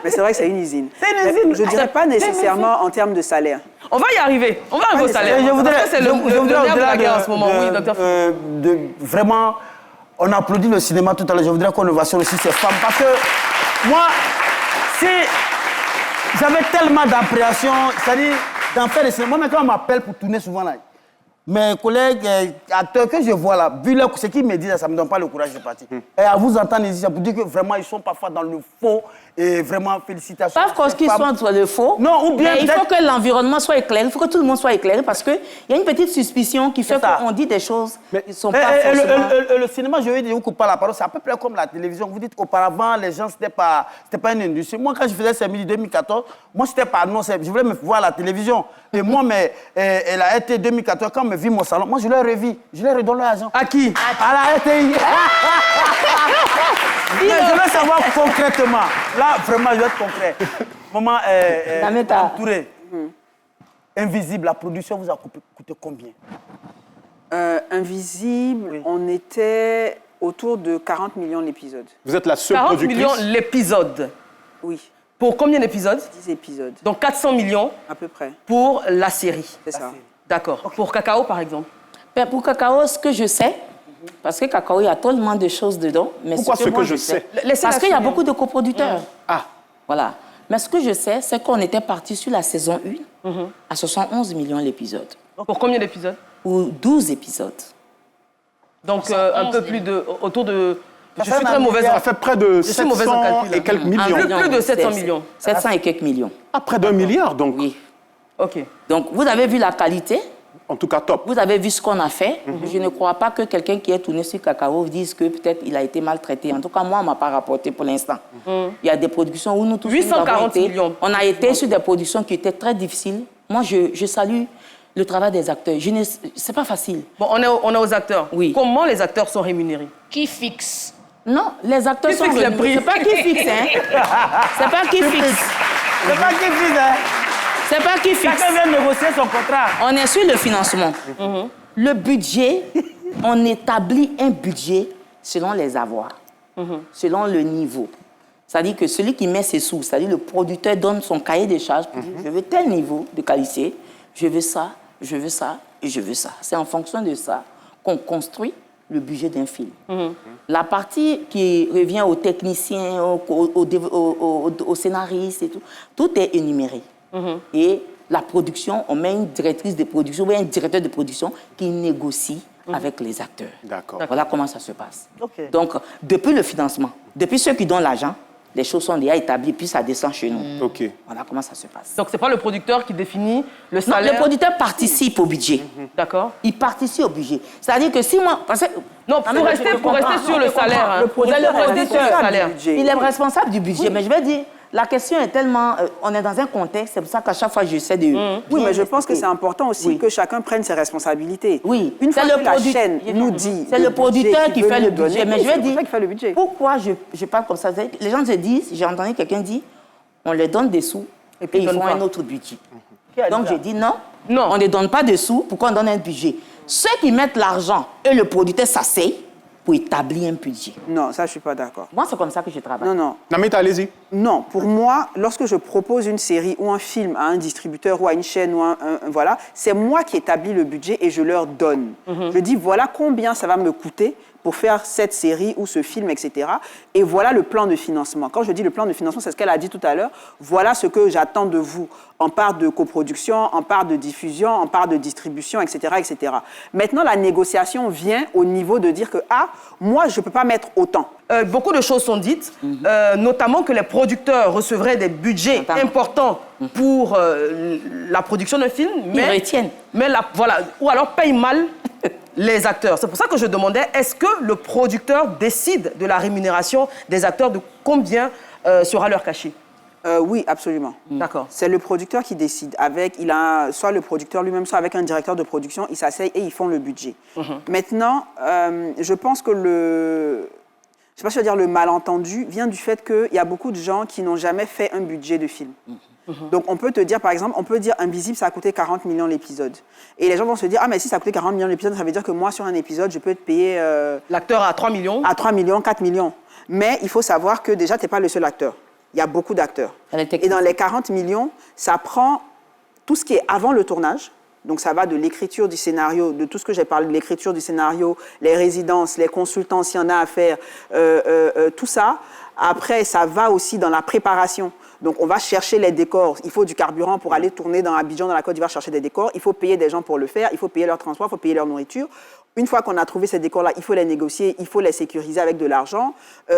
Mais c'est vrai que c'est une usine. C'est une usine. Je ne dirais pas nécessairement en termes de salaire. On va y arriver. On va arriver au salaire. Je voudrais, Parce que c'est le nerf de la guerre en ce moment. Oui, docteur. Vraiment, on applaudit le cinéma tout à l'heure. Je voudrais qu'on ovationne aussi ces femmes. Parce que moi, j'avais tellement d'appréhension, c'est-à-dire d'en faire le cinéma. Moi, quand on m'appelle pour tourner souvent là, mes collègues acteurs que je vois là, vu ce qu'ils me disent, ça ne me donne pas le courage de partir. Et à vous entendre ici, ça vous dire que vraiment, ils sont parfois dans le faux. Et vraiment, félicitations. Pas parce qu'ils sont dans le faux. Non, ou bien mais il faut que l'environnement soit éclairé, il faut que tout le monde soit éclairé parce qu'il y a une petite suspicion qui fait qu'on dit des choses qui ne sont pas forcément... Le cinéma, je vais dire, vous coupez pas la parole, c'est à peu près comme la télévision. Vous dites qu'auparavant, les gens, c'était pas une industrie. Moi, quand je faisais CMI 2014, moi, c'était pas... Non, je voulais me voir à la télévision. Et moi, elle a été 2014, quand on me vit mon salon, moi, je l'ai revu. Je l'ai redonné l'argent. À qui? À la RTI. Mais je veux savoir concrètement. Là, vraiment, je vais être concret. Maman, Touré, Invisible, la production vous a coûté combien? Invisible, on était autour de 40 millions l'épisode. Vous êtes la seule 40 productrice. millions l'épisode. Oui, Pour combien d'épisodes? 10 épisodes, Donc 400 millions à peu près. pour la série. C'est ça. D'accord. Pour Cacao, par exemple? Ben, pour Cacao, ce que je sais, parce que Cacao, il y a tellement de choses dedans. Mais Pourquoi ce que moi, je sais? Parce qu'il y a beaucoup de coproducteurs. Ah. Voilà. Mais ce que je sais, c'est qu'on était parti sur la saison 1 à 71 millions l'épisode. Pour combien d'épisodes? Ou 12 épisodes. Donc un peu plus de... Autour de... Je suis très mauvaise Ça en... fait près de suis mauvaise en 700 calcul, et quelques millions. Plus de 700 millions. 700 et quelques millions. Ah, près d'1 milliard, donc. Oui. OK. Donc, vous avez vu la qualité, En tout cas, top. vous avez vu ce qu'on a fait. Je ne crois pas que quelqu'un qui est tourné sur Cacao dise que peut-être il a été maltraité. En tout cas, moi, on ne m'a pas rapporté pour l'instant. Il y a des productions où nous tous 840 millions. On a été sur des productions qui étaient très difficiles. Moi, je salue le travail des acteurs. C'est pas facile. Bon, on est aux acteurs. Oui. Comment les acteurs sont rémunérés? Qui fixe? Non, les acteurs Qui sont fixe les rémunérés. prix? C'est pas qui fixe, hein. C'est pas qui fixe. C'est pas qui fixe, hein. C'est pas qui fixe. Chacun vient négocier son contrat. On est sur le financement. Le budget, on établit un budget selon les avoirs, selon le niveau. C'est-à-dire que celui qui met ses sous, c'est-à-dire le producteur donne son cahier de charges pour dire je veux tel niveau de qualité, je veux ça, je veux ça et je veux ça. C'est en fonction de ça qu'on construit le budget d'un film. La partie qui revient aux techniciens, aux scénaristes et tout est énuméré. Et la production, on met une directrice de production ou un directeur de production qui négocie avec les acteurs. D'accord. Voilà comment ça se passe. Ok. Donc, depuis le financement, depuis ceux qui donnent l'argent, les choses sont déjà établies, puis ça descend chez nous. OK. Voilà comment ça se passe. Donc, c'est pas le producteur qui définit le Non, salaire. le producteur participe au budget. D'accord. Il participe au budget. C'est-à-dire que si moi... Parce que, Non, pour rester sur le salaire. Hein. Le producteur Vous êtes le est producteur, responsable salaire. du budget. Il est responsable du budget. Mais je vais dire, la question est tellement... on est dans un contexte, c'est pour ça qu'à chaque fois, j'essaie de... Oui, mais je pense que c'est important aussi Oui. que chacun prenne ses responsabilités. Oui, Une fois c'est que le la produ- chaîne nous dit... C'est le producteur budget qui veut fait nous le budget. donner, Mais oui, je vais c'est dire, pour ça qu'il fait le budget. pourquoi je parle comme ça? Les gens se disent, j'ai entendu quelqu'un dire, on leur donne des sous et puis ils ils font donnent un pas. autre budget. Qui a dit Donc ça? j'ai dit non, Non. on ne donne pas de sous, pourquoi on donne un budget? Ceux qui mettent l'argent et le producteur s'asseyent pour établir un budget. Non, ça, je ne suis pas d'accord. Moi, c'est comme ça que je travaille. Non, non. Namit, allez-y. Non, pour moi, lorsque je propose une série ou un film à un distributeur ou à une chaîne, ou voilà, c'est moi qui établis le budget et je leur donne. Je dis, voilà combien ça va me coûter pour faire cette série ou ce film, etc. Et voilà le plan de financement. Quand je dis le plan de financement, c'est ce qu'elle a dit tout à l'heure. Voilà ce que j'attends de vous en part de coproduction, en part de diffusion, en part de distribution, etc., etc. Maintenant, la négociation vient au niveau de dire que, ah, moi, je ne peux pas mettre autant. Beaucoup de choses sont dites, notamment que les producteurs recevraient des budgets Notamment. importants pour la production d'un film, mais retiennent. voilà, ou alors payent mal les acteurs. C'est pour ça que je demandais, est-ce que le producteur décide de la rémunération des acteurs, de combien sera leur cachet? Oui, absolument. D'accord. C'est le producteur qui décide. Il a soit le producteur lui-même, soit avec un directeur de production, ils s'asseyent et ils font le budget. Maintenant, je pense que je ne sais pas si je veux dire le malentendu vient du fait qu'il y a beaucoup de gens qui n'ont jamais fait un budget de film. Donc on peut te dire, par exemple, on peut dire Invisible, ça a coûté 40 millions l'épisode. Et les gens vont se dire, ah mais si ça a coûté 40 millions l'épisode, ça veut dire que moi, sur un épisode, je peux te payer L'acteur a 3 millions. à 3 millions, 4 millions. Mais il faut savoir que déjà, tu n'es pas le seul acteur. Il y a beaucoup d'acteurs. Elle est technique. Et dans les 40 millions, ça prend tout ce qui est avant le tournage. Donc ça va de l'écriture du scénario, de tout ce que j'ai parlé, de l'écriture du scénario, les résidences, les consultants s'il y en a à faire, tout ça. Après, ça va aussi dans la préparation. Donc on va chercher les décors. Il faut du carburant pour aller tourner dans Abidjan, dans la Côte d'Ivoire, chercher des décors. Il faut payer des gens pour le faire. Il faut payer leur transport, il faut payer leur nourriture. Une fois qu'on a trouvé ces décors-là, il faut les négocier, il faut les sécuriser avec de l'argent.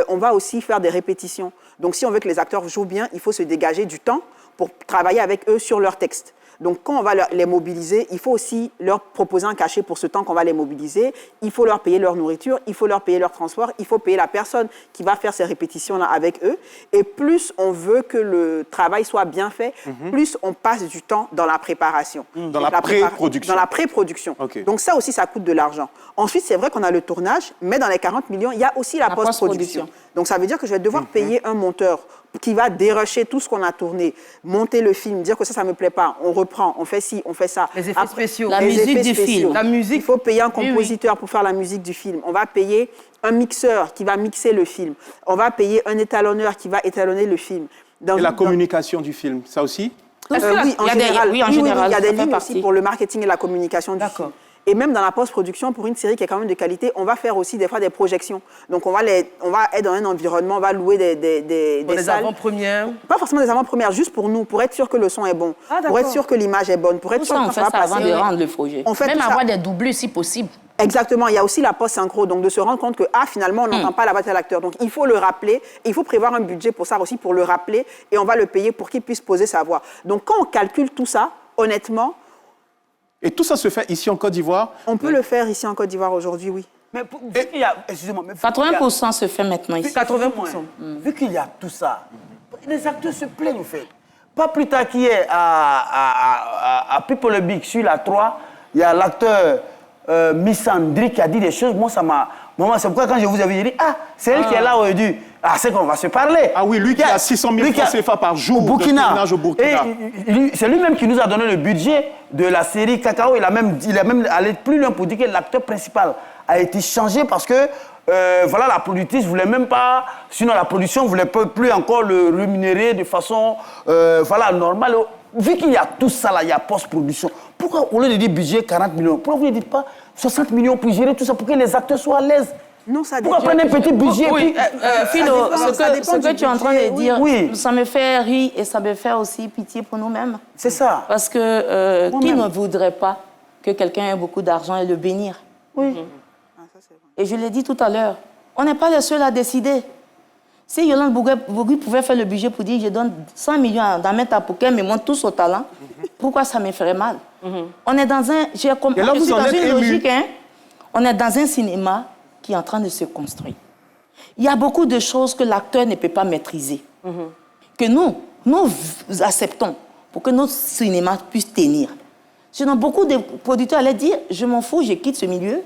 On va aussi faire des répétitions. Donc si on veut que les acteurs jouent bien, il faut se dégager du temps pour travailler avec eux sur leur texte. Donc, quand on va les mobiliser, il faut aussi leur proposer un cachet pour ce temps qu'on va les mobiliser. Il faut leur payer leur nourriture, il faut leur payer leur transport, il faut payer la personne qui va faire ces répétitions-là avec eux. Et plus on veut que le travail soit bien fait, plus on passe du temps dans la préparation. Dans la pré-production. Dans la pré-production. Ok. Donc, ça aussi, ça coûte de l'argent. Ensuite, c'est vrai qu'on a le tournage, mais dans les 40 millions, il y a aussi la post-production. Donc, ça veut dire que je vais devoir payer un monteur qui va dérusher tout ce qu'on a tourné, monter le film, dire que ça ne me plaît pas, on reprend, on fait ci, on fait ça. Les effets spéciaux. La Les musique effets du spéciaux. film. La musique. Il faut payer un compositeur pour faire la musique du film. On va payer un mixeur qui va mixer le film. On va payer un étalonneur qui va étalonner le film. Et la communication du film, ça aussi? Oui, en Il y a des- général. oui, en Oui, général, il y a ça des fait lignes partie. aussi pour le marketing et la communication du D'accord. film. Et même dans la post-production, pour une série qui est quand même de qualité, on va faire aussi des fois des projections. Donc on va être dans un environnement, on va louer des Pour les salles. avant-premières. Pas forcément des avant-premières, juste pour nous, pour être sûr que le son est bon, Ah, d'accord. pour être sûr que l'image est bonne, pour être Tout sûr ça, que on fait va ça avant passer. de rendre le projet. On fait Même tout ça. avoir des doublures si possible. Exactement, il y a aussi la post-synchro, donc de se rendre compte que finalement, on n'entend pas la voix de l'acteur. Donc il faut le rappeler, il faut prévoir un budget pour ça aussi, pour le rappeler, et on va le payer pour qu'il puisse poser sa voix. Donc quand on calcule tout ça, honnêtement, Et tout ça se fait ici en Côte d'Ivoire? on peut le faire ici en Côte d'Ivoire aujourd'hui, oui. Mais vu qu'il y a, excusez-moi, mais vu qu'il y a- 80% se fait maintenant ici. 80%. Vu qu'il y a tout ça, les acteurs se plaignent, au fait. Pas plus tard qu'hier, à People Big, sur la 3, il y a l'acteur Miss Andri qui a dit des choses. Moi, ça m'a... Maman, c'est pourquoi quand je vous avais dit, c'est elle qui est là aujourd'hui. C'est qu'on va se parler. Ah oui, lui qui a 600 000 francs CFA par jour au Burkina. de tournage au Burkina. Et c'est lui-même qui nous a donné le budget de la série Cacao. Il a même allé plus loin pour dire que l'acteur principal a été changé parce que voilà, la productrice ne voulait même pas, sinon la production ne voulait plus encore le rémunérer de façon voilà, normale. Vu qu'il y a tout ça là, il y a post-production, pourquoi au lieu de dire budget 40 millions, pourquoi vous ne dites pas 60 millions pour gérer tout ça, pour que les acteurs soient à l'aise? Non, ça Pourquoi prendre un petit budget et Oui, puis... Philo, ça dépend ce que du tu es en train de budget, dire, oui. ça me fait rire et ça me fait aussi pitié pour nous-mêmes. C'est ça. Parce que qui Moi-même. ne voudrait pas que quelqu'un ait beaucoup d'argent et le bénir? Oui. Et je l'ai dit tout à l'heure, on n'est pas les seuls à décider. Si Yolande Bougui pouvait faire le budget pour dire je donne 100 millions à Damien Tapouquet, mais monte tous au talent, pourquoi ça me ferait mal? On est dans un... Je Et là, suis vous en dans êtes une ému. logique, hein? On est dans un cinéma qui est en train de se construire. Il y a beaucoup de choses que l'acteur ne peut pas maîtriser, que nous acceptons pour que notre cinéma puisse tenir. Sinon, beaucoup de producteurs allaient dire, je m'en fous, je quitte ce milieu,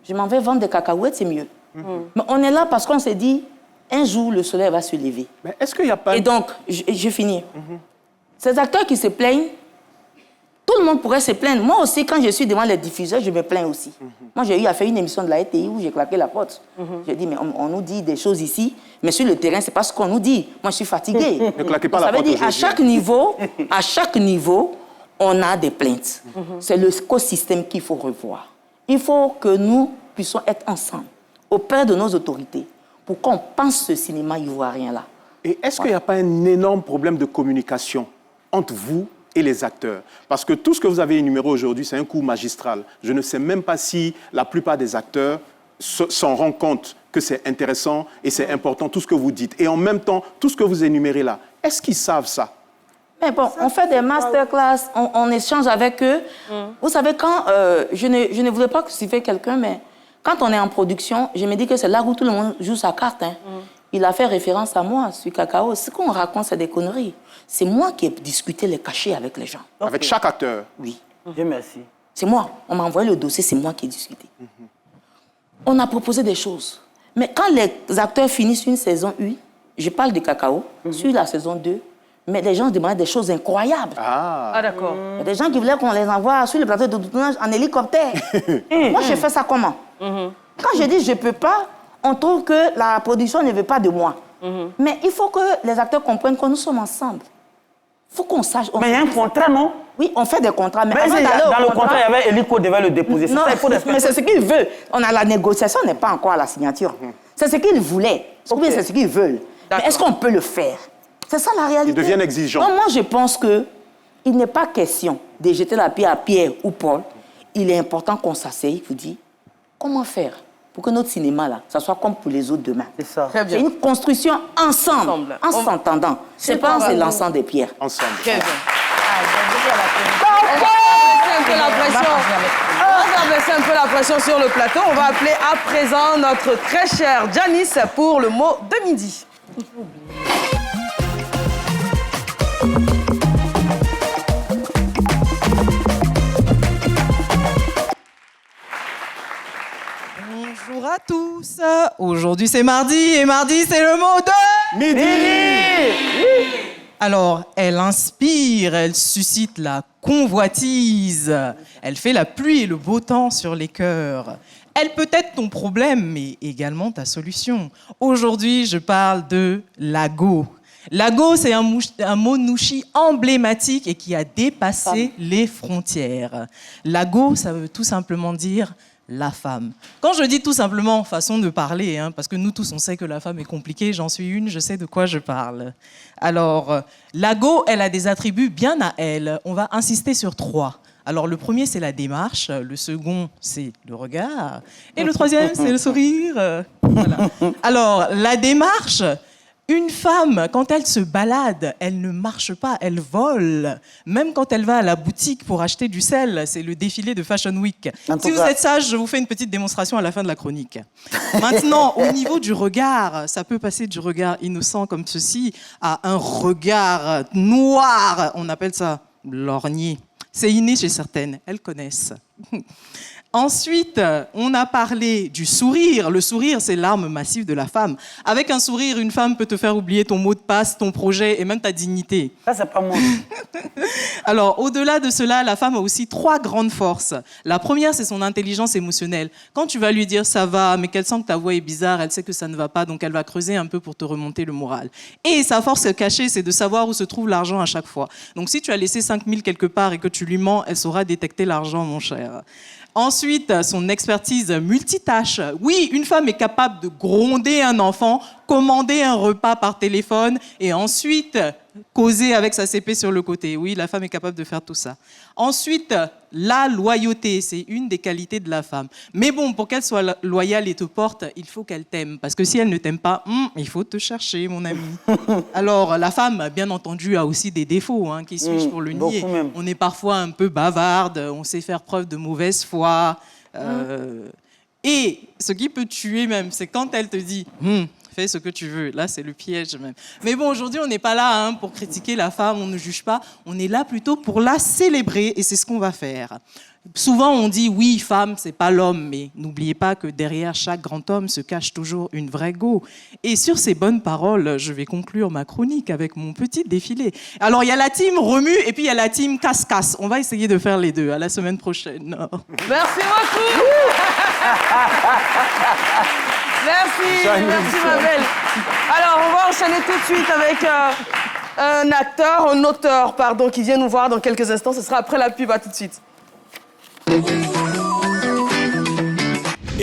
je m'en vais vendre des cacahuètes, c'est mieux. Mais on est là parce qu'on s'est dit, un jour, le soleil va se lever. Mais est-ce qu'il n'y a pas... Et donc, je finis. Ces acteurs qui se plaignent, tout le monde pourrait se plaindre. Moi aussi, quand je suis devant les diffuseurs, je me plains aussi. Moi, j'ai eu à faire une émission de la RTI où j'ai claqué la porte. J'ai dit, mais on nous dit des choses ici, mais sur le terrain, c'est pas ce qu'on nous dit. Moi, je suis fatiguée. Ne claquez pas la Ça veut porte dire, à aujourd'hui. chaque niveau, on a des plaintes. C'est l'écosystème qu'il faut revoir. Il faut que nous puissions être ensemble, auprès de nos autorités, pour qu'on pense ce cinéma ivoirien-là. Et est-ce qu'il n'y a pas un énorme problème de communication entre vous et les acteurs? Parce que tout ce que vous avez énuméré aujourd'hui, c'est un coup magistral. Je ne sais même pas si la plupart des acteurs s'en rendent compte que c'est intéressant et c'est important, tout ce que vous dites. Et en même temps, tout ce que vous énumérez là, est-ce qu'ils savent ça? Mais bon, on fait des masterclass, on échange avec eux. Vous savez, quand je ne voulais pas crucifier quelqu'un, mais quand on est en production, je me dis que c'est là où tout le monde joue sa carte. Hein. Il a fait référence à moi, sur Cacao. Ce qu'on raconte, c'est des conneries. C'est moi qui ai discuté les cachets avec les gens. Avec chaque acteur? Oui. Dieu merci. C'est moi. On m'a envoyé le dossier, c'est moi qui ai discuté. On a proposé des choses. Mais quand les acteurs finissent une saison 1, je parle de Cacao, sur la saison 2, mais les gens demandaient des choses incroyables. Ah, Ah, d'accord. Il y a des gens qui voulaient qu'on les envoie sur le plateau de tournage en hélicoptère. Moi, je fais ça comment? Quand je dis je ne peux pas, on trouve que la production ne veut pas de moi. Mais il faut que les acteurs comprennent que nous sommes ensemble. Il faut qu'on sache. Mais il y a un contrat, non? Oui, on fait des contrats. Mais Mais avant dans d'aller au le contrat, il y avait Hélico devait le déposer. C'est Non, ça, il faut mais c'est ce qu'il veut. On a la négociation, n'est pas encore à la signature. C'est ce qu'ils voulaient. Ou bien c'est ce qu'ils veulent. Mais est-ce qu'on peut le faire? C'est ça la réalité. Ils deviennent exigeants. Donc, moi, je pense qu'il n'est pas question de jeter la pierre à Pierre ou Paul. Il est important qu'on s'asseye pour dire comment faire pour que notre cinéma, là, ça soit comme pour les autres demain. C'est ça. Très C'est bien. une construction ensemble, en s'entendant. C'est pas en se lançant des pierres. ensemble. Très bien. On va baisser un peu la pression. On va baisser un peu la pression sur le plateau. On va appeler à présent notre très cher Janice pour le mot de midi. Bonjour à tous. Aujourd'hui c'est mardi et mardi c'est le mot de... Midi! Alors, elle inspire, elle suscite la convoitise, elle fait la pluie et le beau temps sur les cœurs. Elle peut être ton problème, mais également ta solution. Aujourd'hui, je parle de l'ago. L'ago, c'est un mot nouchi emblématique et qui a dépassé les frontières. L'ago, ça veut tout simplement dire la femme. Quand je dis tout simplement façon de parler, hein, parce que nous tous on sait que la femme est compliquée, j'en suis une, je sais de quoi je parle. Alors, l'ago, elle a des attributs bien à elle. On va insister sur 3. Alors, le premier, c'est la démarche. Le second, c'est le regard. Et le troisième, c'est le sourire. Voilà. Alors, la démarche, une femme, quand elle se balade, elle ne marche pas, elle vole. Même quand elle va à la boutique pour acheter du sel, c'est le défilé de Fashion Week. Si vous êtes sage, je vous fais une petite démonstration à la fin de la chronique. Maintenant, au niveau du regard, ça peut passer du regard innocent comme ceci à un regard noir. On appelle ça lorgné. C'est inné chez certaines, elles connaissent. Ensuite, on a parlé du sourire. Le sourire, c'est l'arme massive de la femme. Avec un sourire, une femme peut te faire oublier ton mot de passe, ton projet et même ta dignité. Ça, c'est pas moi. Alors, au-delà de cela, la femme a aussi 3 grandes forces. La première, c'est son intelligence émotionnelle. Quand tu vas lui dire « ça va », mais qu'elle sent que ta voix est bizarre, elle sait que ça ne va pas, donc elle va creuser un peu pour te remonter le moral. Et sa force cachée, c'est de savoir où se trouve l'argent à chaque fois. Donc, si tu as laissé 5 000 quelque part et que tu lui mens, elle saura détecter l'argent, mon cher. faire. Ensuite, son expertise multitâche. Oui, une femme est capable de gronder un enfant, commander un repas par téléphone et ensuite causer avec sa CP sur le côté. Oui, la femme est capable de faire tout ça. Ensuite, la loyauté, c'est une des qualités de la femme. Mais bon, pour qu'elle soit loyale et te porte, il faut qu'elle t'aime. Parce que si elle ne t'aime pas, il faut te chercher, mon ami. Alors, la femme, bien entendu, a aussi des défauts. Hein, qui suis-je pour le nier? On est parfois un peu bavarde, on sait faire preuve de mauvaise foi. Et ce qui peut tuer même, c'est quand elle te dit fais ce que tu veux. Là, c'est le piège même. Mais bon, aujourd'hui, on n'est pas là pour critiquer la femme, on ne juge pas. On est là plutôt pour la célébrer et c'est ce qu'on va faire. Souvent, on dit oui, femme, c'est pas l'homme, mais n'oubliez pas que derrière chaque grand homme se cache toujours une vraie go. Et sur ces bonnes paroles, je vais conclure ma chronique avec mon petit défilé. Alors, il y a la team remue et puis il y a la team casse-casse. On va essayer de faire les deux. À la semaine prochaine. Merci beaucoup. Merci ma belle. Alors, on va enchaîner tout de suite avec un auteur, qui vient nous voir dans quelques instants. Ce sera après la pub, à tout de suite.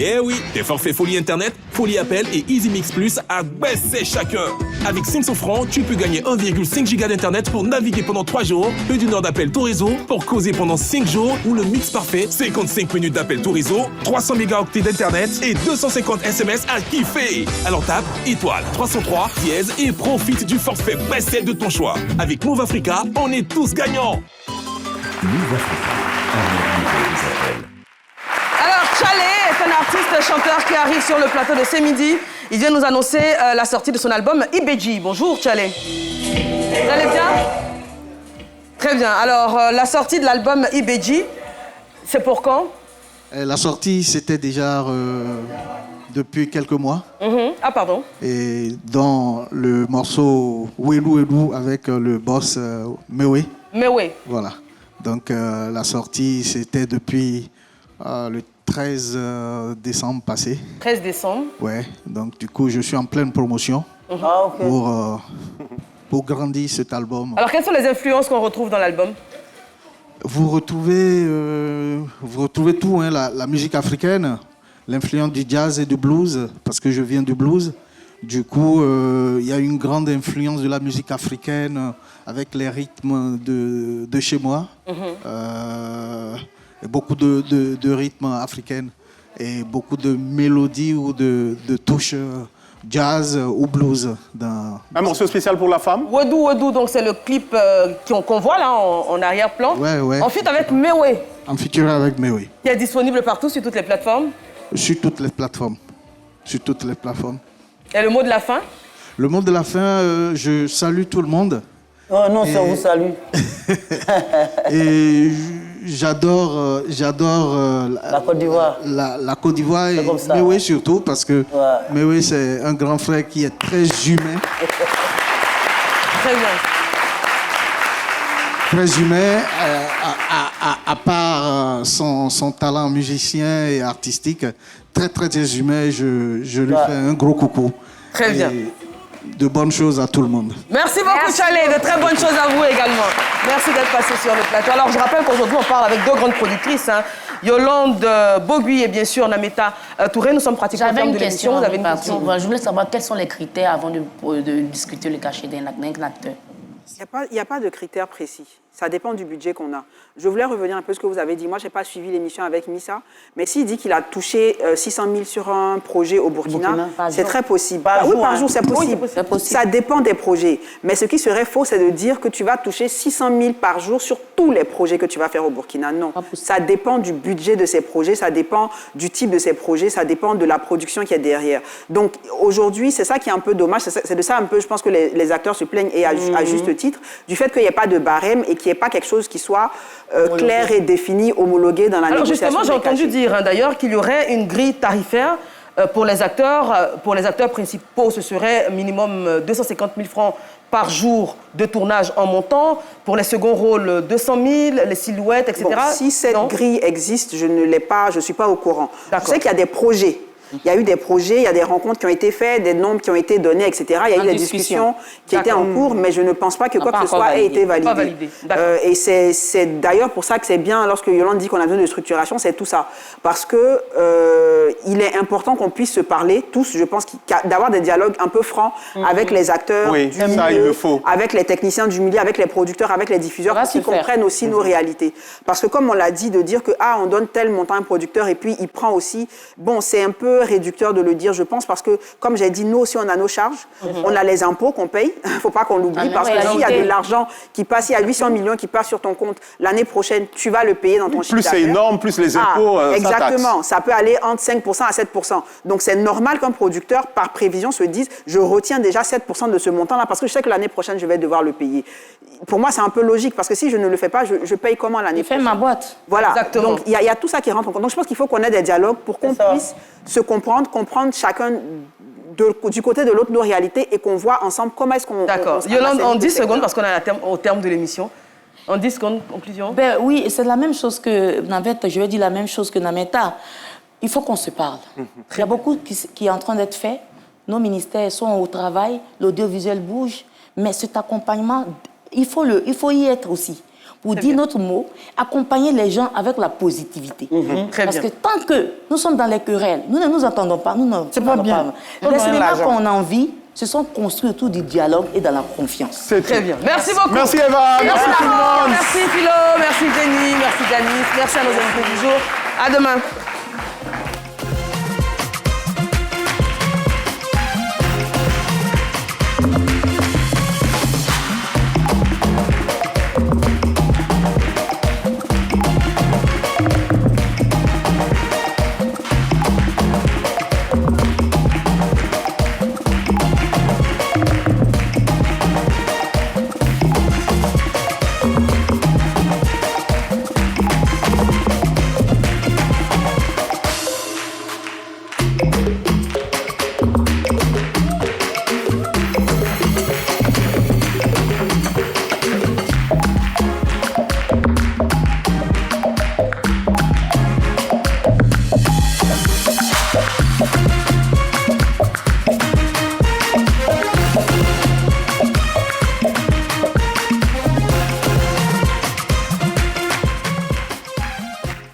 Eh oui, tes forfaits Folie Internet, Folie Appel et Easy Mix Plus à baisser chacun. Avec 500 francs, tu peux gagner 1,5 giga d'Internet pour naviguer pendant 3 jours, plus d'une heure d'appel tout réseau pour causer pendant 5 jours ou le mix parfait, 55 minutes d'appel tout réseau, 300 mégaoctets d'Internet et 250 SMS à kiffer. Alors tape étoile 303 dièse et profite du forfait baissé de ton choix. Avec Move Africa, on est tous gagnants. Move Africa, un monde nouveau vous appelle. Alors, Tchalé est un artiste chanteur qui arrive sur le plateau de ce midi. Il vient nous annoncer la sortie de son album Ibeji. Bonjour, Tchalé. Vous allez bien? Très bien. Alors, la sortie de l'album Ibeji, c'est pour quand? La sortie, c'était déjà depuis quelques mois. Ah, pardon. Et dans le morceau Welu Elu avec le boss Mewe. Mewe. Voilà. Donc, la sortie, c'était depuis le 13 décembre passé. 13 décembre. Ouais, donc du coup, je suis en pleine promotion pour grandir cet album. Alors, quelles sont les influences qu'on retrouve dans l'album? Vous retrouvez tout, hein, la musique africaine, l'influence du jazz et du blues, parce que je viens du blues. Du coup, il y a une grande influence de la musique africaine avec les rythmes de chez moi. Et beaucoup de rythmes africains et beaucoup de mélodies ou de touches jazz ou blues. Un morceau spécial pour la femme? Wedou Wedou, donc c'est le clip qu'on voit là en arrière-plan. Ouais. Ensuite avec Mewe. En featuring avec Mewe. Qui est disponible partout sur toutes les plateformes? Sur toutes les plateformes. Et le mot de la fin? Le mot de la fin, je salue tout le monde. Oh non, ça vous salue. Et j'adore la Côte d'Ivoire. La Côte d'Ivoire et Mewe surtout parce que Mewe c'est un grand frère qui est très humain. Très bien. Très humain, à part son talent musicien et artistique, très humain. Je lui fais un gros coucou. Très bien. De bonnes choses à tout le monde. Merci beaucoup, Tchalé. De très bonnes choses à vous également. Merci d'être passé sur le plateau. Alors, je rappelle qu'aujourd'hui, on parle avec deux grandes productrices. Yolande Bogui et bien sûr Nameta Touré. Nous sommes pratiquement au terme de l'émission. Vous avez une question? Je voulais savoir quels sont les critères avant de discuter le cachet d'un acteur. Il n'y a pas de critères précis. Ça dépend du budget qu'on a. Je voulais revenir un peu sur ce que vous avez dit. Moi, je n'ai pas suivi l'émission avec Missa, mais s'il dit qu'il a touché 600 000 sur un projet au Burkina, c'est très possible. Par jour, c'est possible. Ça dépend des projets. Mais ce qui serait faux, c'est de dire que tu vas toucher 600 000 par jour sur tous les projets que tu vas faire au Burkina. Non. Ça dépend du budget de ces projets, ça dépend du type de ces projets, ça dépend de la production qui est derrière. Donc, aujourd'hui, c'est ça qui est un peu dommage. C'est de ça un peu, je pense que les acteurs se plaignent, et à juste titre, du fait qu'il n'y ait pas de barème et qu'il n'y ait pas quelque chose qui soit clair et défini, homologué dans la négociation. Alors justement, j'ai entendu dire d'ailleurs qu'il y aurait une grille tarifaire pour les acteurs. Pour les acteurs principaux, ce serait minimum 250 000 francs par jour de tournage en montant. Pour les seconds rôles, 200 000, les silhouettes, etc. Bon, si cette grille existe, je ne l'ai pas, je ne suis pas au courant. Je sais qu'il y a des projets. Il y a eu des projets, il y a des rencontres qui ont été faites, des nombres qui ont été donnés, etc. Il y a eu des discussions qui étaient en cours, mais je ne pense pas que quoi que ce soit ait été validé. Et c'est d'ailleurs pour ça que c'est bien, lorsque Yolande dit qu'on a besoin de structuration, c'est tout ça. Parce que il est important qu'on puisse se parler, tous, je pense, d'avoir des dialogues un peu francs avec les acteurs du milieu, avec les techniciens du milieu, avec les producteurs, avec les diffuseurs, pour qu'ils comprennent aussi nos réalités. Parce que comme on l'a dit, de dire que on donne tel montant à un producteur et puis il prend aussi, bon, c'est un peu réducteur de le dire, je pense, parce que, comme j'ai dit, nous aussi, on a nos charges, on a les impôts qu'on paye, il ne faut pas qu'on l'oublie, parce que s'il y a de l'argent qui passe, il y a 800 millions qui passent sur ton compte, l'année prochaine, tu vas le payer dans ton chiffre d'affaires. Plus c'est énorme, plus les impôts, exactement, ça peut aller entre 5% à 7%. Donc, c'est normal qu'un producteur, par prévision, se dise, je retiens déjà 7% de ce montant-là, parce que je sais que l'année prochaine, je vais devoir le payer. Pour moi, c'est un peu logique, parce que si je ne le fais pas, je paye comment l'année prochaine? Je fais ma boîte. Voilà. Exactement. Donc, il y a tout ça qui rentre en compte. Donc, je pense qu'il faut qu'on ait des dialogues pour qu'on puisse se comprendre chacun du côté de l'autre nos réalités et qu'on voit ensemble comment est-ce qu'on... D'accord. Yolande, en 10 secondes, parce qu'on est au terme de l'émission. En 10 secondes, conclusion. Oui, c'est la même chose que Navette, je vais dire la même chose que Nameta. Il faut qu'on se parle. Il y a beaucoup qui est en train d'être fait. Nos ministères sont au travail, l'audiovisuel bouge, mais cet accompagnement, il faut y être aussi. Pour dire notre mot, accompagner les gens avec la positivité. Parce que tant que nous sommes dans les querelles, nous ne nous entendons pas, nous ne pas bien. Les cinémas qu'on a envie, se sont construits autour du dialogue et dans la confiance. C'est très bien. Merci beaucoup. Merci Eva, merci tout le monde. Merci Philo, merci Denis, merci Danis, merci à nos invités du jour. À demain.